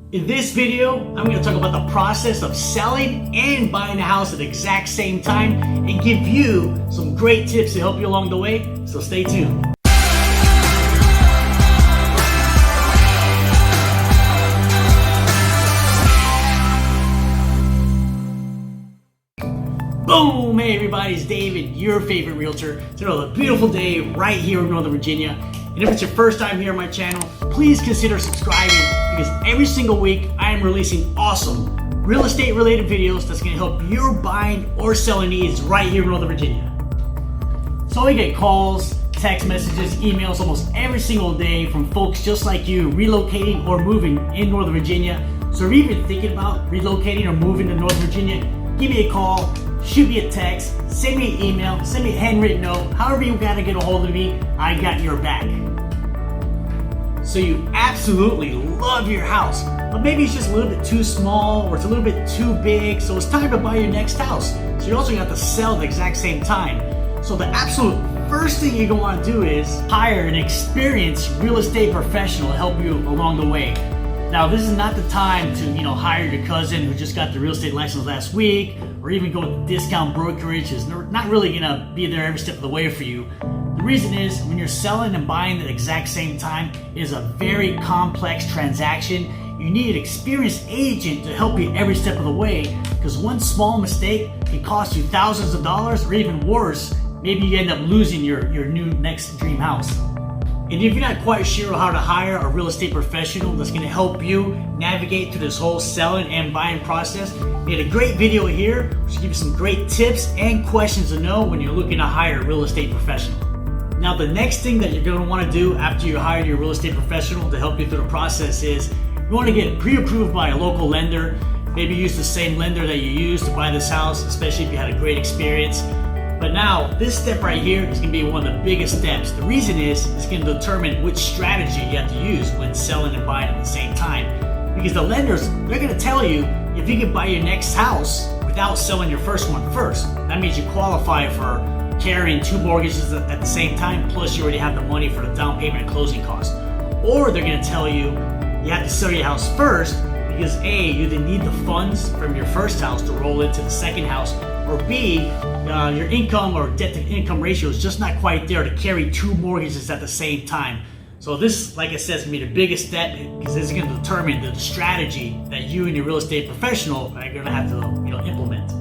In this video, I'm going to talk about the process of selling and buying a house at the exact same time and give you some great tips to help you along the way, so stay tuned. Boom! Hey everybody, it's David, your favorite realtor. It's another beautiful day right here in Northern Virginia. And if it's your first time here on my channel, please consider subscribing because every single week I am releasing awesome real estate related videos that's going to help your buying or selling needs right here in Northern Virginia. So I get calls, text messages, emails almost every single day from folks just like you relocating or moving in Northern Virginia. So if you're even thinking about relocating or moving to Northern Virginia, give me a call, shoot me a text, send me an email, send me a handwritten note, however you gotta get a hold of me, I got your back. So you absolutely love your house, but maybe it's just a little bit too small or it's a little bit too big, so it's time to buy your next house. So you also got to sell at the exact same time. So the absolute first thing you're gonna wanna do is hire an experienced real estate professional to help you along the way. Now, this is not the time to, hire your cousin who just got the real estate license last week, or even go with discount brokerage. Is not really gonna be there every step of the way for you. The reason is when you're selling and buying at the exact same time, it is a very complex transaction. You need an experienced agent to help you every step of the way, because one small mistake can cost you thousands of dollars, or even worse, maybe you end up losing your new next dream house. And if you're not quite sure how to hire a real estate professional that's going to help you navigate through this whole selling and buying process, we had a great video here which will give you some great tips and questions to know when you're looking to hire a real estate professional. Now, the next thing that you're going to want to do after you hire your real estate professional to help you through the process is you want to get pre-approved by a local lender. Maybe use the same lender that you used to buy this house, especially if you had a great experience. But now, this step right here is going to be one of the biggest steps. The reason is it's going to determine which strategy you have to use when selling and buying at the same time. Because the lenders, they're going to tell you if you can buy your next house without selling your first one first. That means you qualify for carrying two mortgages at the same time, plus you already have the money for the down payment and closing costs. Or they're going to tell you you have to sell your house first because A, you either need the funds from your first house to roll into the second house, or B, your income or debt to income ratio is just not quite there to carry two mortgages at the same time. So this, like I said, is going to be the biggest step because this is going to determine the strategy that you and your real estate professional are going to have to implement.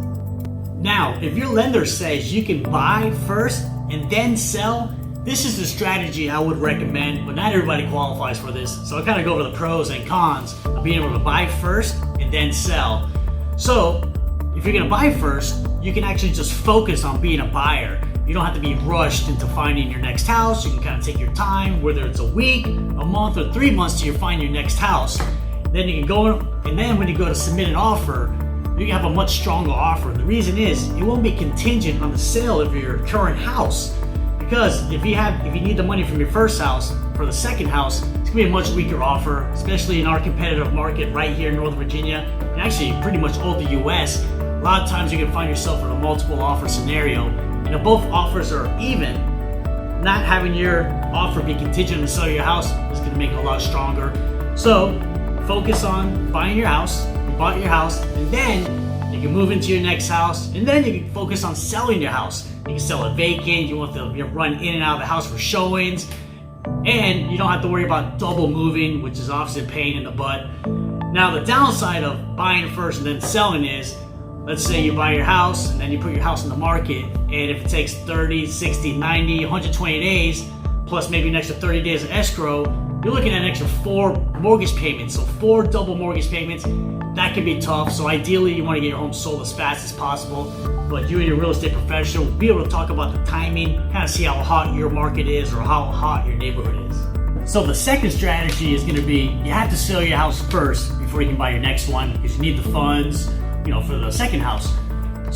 Now, if your lender says you can buy first and then sell, this is the strategy I would recommend, but not everybody qualifies for this. So I kind of go over the pros and cons of being able to buy first and then sell. So if you're gonna buy first, you can actually just focus on being a buyer. You don't have to be rushed into finding your next house. You can kind of take your time, whether it's a week, a month, or 3 months till you find your next house. Then you can go, and then when you go to submit an offer, you can have a much stronger offer. The reason is it won't be contingent on the sale of your current house. Because if you need the money from your first house for the second house, it's gonna be a much weaker offer, especially in our competitive market right here in Northern Virginia, and actually pretty much all the US. A lot of times you can find yourself in a multiple offer scenario, and if both offers are even, not having your offer be contingent on the sale of your house is gonna make it a lot stronger. So focus on buying your house, you bought your house, and then you can move into your next house, and then you can focus on selling your house. You can sell it vacant, you want to run in and out of the house for showings, and you don't have to worry about double moving, which is obviously a pain in the butt. Now, the downside of buying first and then selling is, let's say you buy your house and then you put your house in the market, and if it takes 30, 60, 90, 120 days, plus maybe an extra 30 days of escrow, you're looking at an extra 4 mortgage payments. So 4 double mortgage payments, that can be tough. So ideally you want to get your home sold as fast as possible, but you and your real estate professional will be able to talk about the timing, kind of see how hot your market is or how hot your neighborhood is. So the second strategy is going to be you have to sell your house first before you can buy your next one, because you need the funds, for the second house.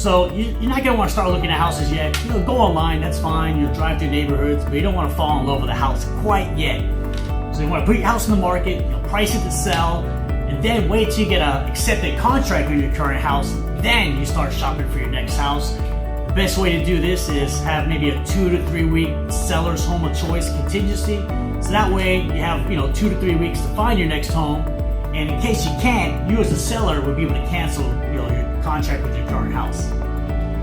So you're not going to want to start looking at houses yet. Go online, that's fine. You'll drive through neighborhoods, but you don't want to fall in love with the house quite yet. So you want to put your house in the market, price it to sell, and then wait till you get an accepted contract with your current house. Then you start shopping for your next house. The best way to do this is have maybe a 2 to 3 week seller's home of choice contingency. So that way you have 2 to 3 weeks to find your next home. And in case you can't, you as a seller would be able to cancel your contract with your current house.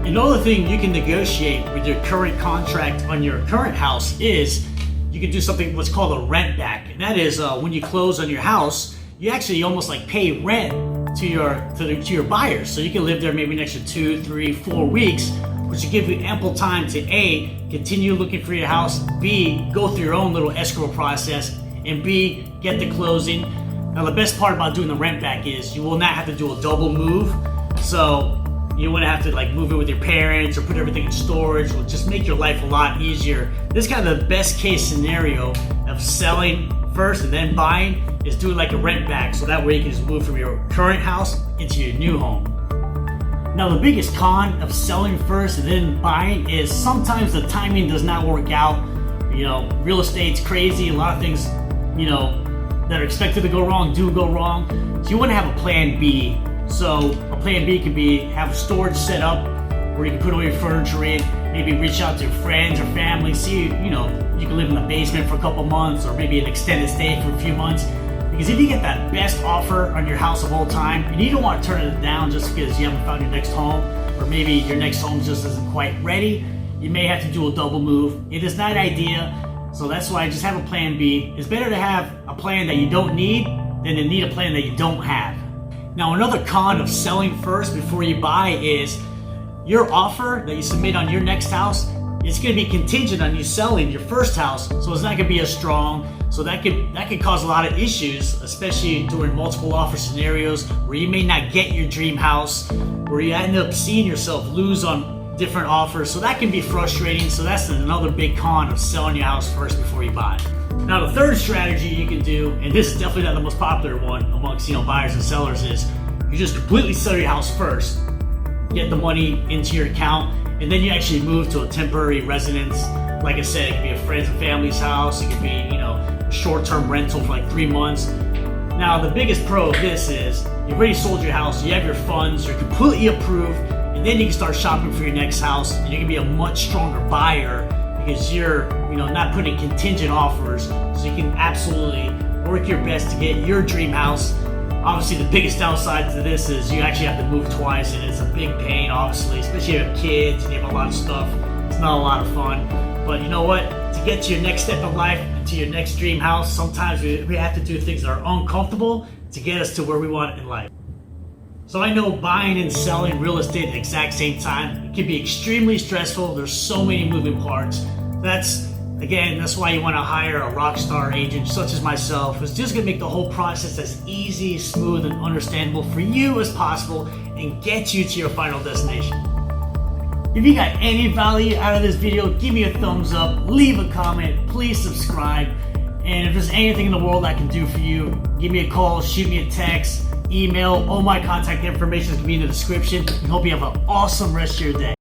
Another thing you can negotiate with your current contract on your current house is you can do something what's called a rent back. And that is when you close on your house, you actually almost like pay rent to your buyers. So you can live there maybe an extra 2, 3, 4 weeks, which will give you ample time to A, continue looking for your house, B, go through your own little escrow process, and B, get the closing. Now the best part about doing the rent back is you will not have to do a double move. So you wouldn't have to like move it with your parents or put everything in storage. It will just make your life a lot easier. This is kind of the best case scenario of selling first and then buying is doing like a rent back, so that way you can just move from your current house into your new home. Now the biggest con of selling first and then buying is sometimes the timing does not work out. You know, real estate's crazy. A lot of things, you know, that are expected to go wrong do go wrong. So you want to have a plan B. So a plan B could be have storage set up where you can put all your furniture in, maybe reach out to friends or family, see, you know, you can live in the basement for a couple months or maybe an extended stay for a few months. Because if you get that best offer on your house of all time, and you don't want to turn it down just because you haven't found your next home, or maybe your next home just isn't quite ready, you may have to do a double move. It is not ideal, so that's why I just have a plan B. It's better to have a plan that you don't need than to need a plan that you don't have. Now another con of selling first before you buy is your offer that you submit on your next house, it's going to be contingent on you selling your first house, so it's not going to be as strong. So that could cause a lot of issues, especially during multiple offer scenarios where you may not get your dream house, where you end up seeing yourself lose on different offers. So that can be frustrating. So that's another big con of selling your house first before you buy. Now the third strategy you can do, and this is definitely not the most popular one amongst buyers and sellers, is you just completely sell your house first, get the money into your account, and then you actually move to a temporary residence. Like I said, it could be a friend's and family's house. It could be, a short-term rental for like 3 months. Now, the biggest pro of this is you've already sold your house, you have your funds, you're completely approved, and then you can start shopping for your next house, and you can be a much stronger buyer because you're, not putting contingent offers, so you can absolutely work your best to get your dream house. Obviously, the biggest downside to this is you actually have to move twice, and it's a big pain, obviously, especially if you have kids and you have a lot of stuff. It's not a lot of fun. But you know what? To get to your next step in life and to your next dream house, sometimes we have to do things that are uncomfortable to get us to where we want in life. So I know buying and selling real estate at the exact same time, it can be extremely stressful. There's so many moving parts. That's why you want to hire a rock star agent such as myself, who's just going to make the whole process as easy, smooth, and understandable for you as possible and get you to your final destination. If you got any value out of this video, give me a thumbs up, leave a comment, please subscribe, and if there's anything in the world I can do for you, give me a call, shoot me a text, email, all my contact information is going to be in the description. I hope you have an awesome rest of your day.